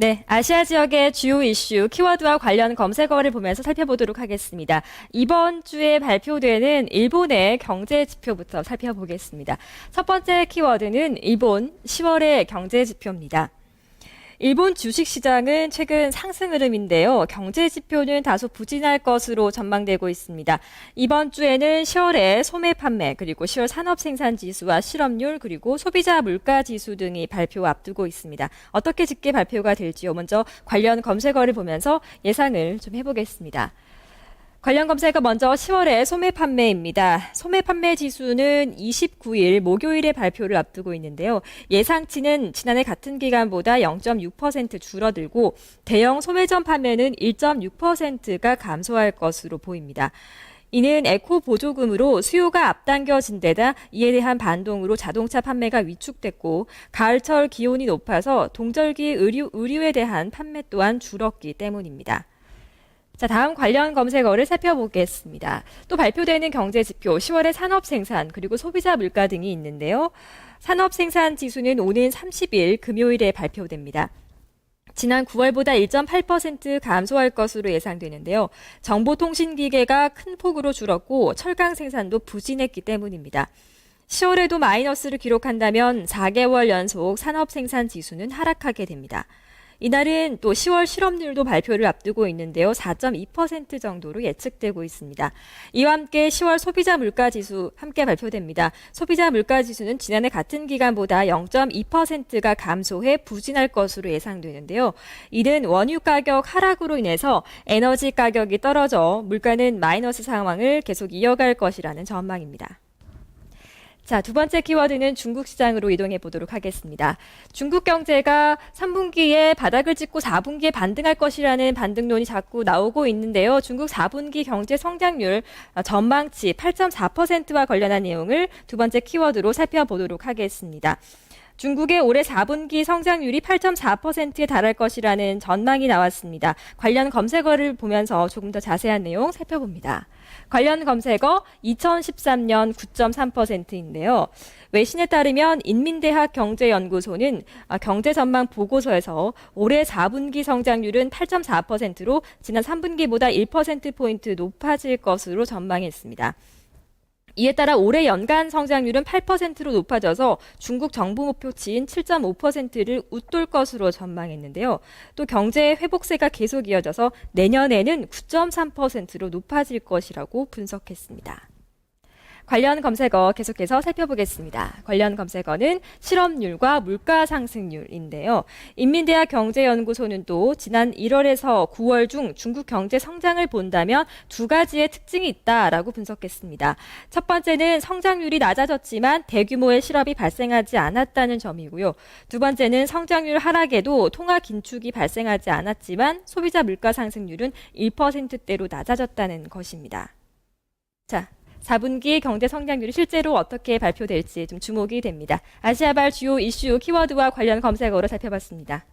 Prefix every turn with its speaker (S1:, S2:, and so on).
S1: 네, 아시아 지역의 주요 이슈, 키워드와 관련 검색어를 보면서 살펴보도록 하겠습니다. 이번 주에 발표되는 일본의 경제 지표부터 살펴보겠습니다. 첫 번째 키워드는 일본 10월의 경제 지표입니다. 일본 주식시장은 최근 상승 흐름인데요. 경제 지표는 다소 부진할 것으로 전망되고 있습니다. 이번 주에는 10월에 소매 판매, 그리고 10월 산업생산지수와 실업률, 그리고 소비자 물가지수 등이 발표 앞두고 있습니다. 어떻게 짙게 발표가 될지요. 먼저 관련 검색어를 보면서 예상을 좀 해보겠습니다. 관련 검색어 먼저 10월의 소매 판매입니다. 소매 판매 지수는 29일 목요일에 발표를 앞두고 있는데요. 예상치는 지난해 같은 기간보다 0.6% 줄어들고 대형 소매점 판매는 1.6%가 감소할 것으로 보입니다. 이는 에코 보조금으로 수요가 앞당겨진 데다 이에 대한 반동으로 자동차 판매가 위축됐고 가을철 기온이 높아서 동절기 의류에 대한 판매 또한 줄었기 때문입니다. 자, 다음 관련 검색어를 살펴보겠습니다. 또 발표되는 경제 지표, 10월의 산업 생산, 그리고 소비자 물가 등이 있는데요. 산업 생산 지수는 오는 30일 금요일에 발표됩니다. 지난 9월보다 1.8% 감소할 것으로 예상되는데요. 정보통신기계가 큰 폭으로 줄었고 철강 생산도 부진했기 때문입니다. 10월에도 마이너스를 기록한다면 4개월 연속 산업 생산 지수는 하락하게 됩니다. 이날은 또 10월 실업률도 발표를 앞두고 있는데요. 4.2% 정도로 예측되고 있습니다. 이와 함께 10월 소비자 물가지수 함께 발표됩니다. 소비자 물가지수는 지난해 같은 기간보다 0.2%가 감소해 부진할 것으로 예상되는데요. 이는 원유 가격 하락으로 인해서 에너지 가격이 떨어져 물가는 마이너스 상황을 계속 이어갈 것이라는 전망입니다. 자, 두 번째 키워드는 중국 시장으로 이동해 보도록 하겠습니다. 중국 경제가 3분기에 바닥을 찍고 4분기에 반등할 것이라는 반등론이 자꾸 나오고 있는데요. 중국 4분기 경제 성장률 전망치 8.4%와 관련한 내용을 두 번째 키워드로 살펴보도록 하겠습니다. 중국의 올해 4분기 성장률이 8.4%에 달할 것이라는 전망이 나왔습니다. 관련 검색어를 보면서 조금 더 자세한 내용 살펴봅니다. 관련 검색어 2013년 9.3%인데요. 외신에 따르면 인민대학 경제연구소는 경제 전망 보고서에서 올해 4분기 성장률은 8.4%로 지난 3분기보다 1%포인트 높아질 것으로 전망했습니다. 이에 따라 올해 연간 성장률은 8%로 높아져서 중국 정부 목표치인 7.5%를 웃돌 것으로 전망했는데요. 또 경제 회복세가 계속 이어져서 내년에는 9.3%로 높아질 것이라고 분석했습니다. 관련 검색어 계속해서 살펴보겠습니다. 관련 검색어는 실업률과 물가 상승률인데요. 인민대학 경제연구소는 또 지난 1월에서 9월 중 중국 경제 성장을 본다면 두 가지의 특징이 있다라고 분석했습니다. 첫 번째는 성장률이 낮아졌지만 대규모의 실업이 발생하지 않았다는 점이고요. 두 번째는 성장률 하락에도 통화 긴축이 발생하지 않았지만 소비자 물가 상승률은 1%대로 낮아졌다는 것입니다. 자, 4분기 경제 성장률이 실제로 어떻게 발표될지 좀 주목이 됩니다. 아시아발 주요 이슈 키워드와 관련 검색어로 살펴봤습니다.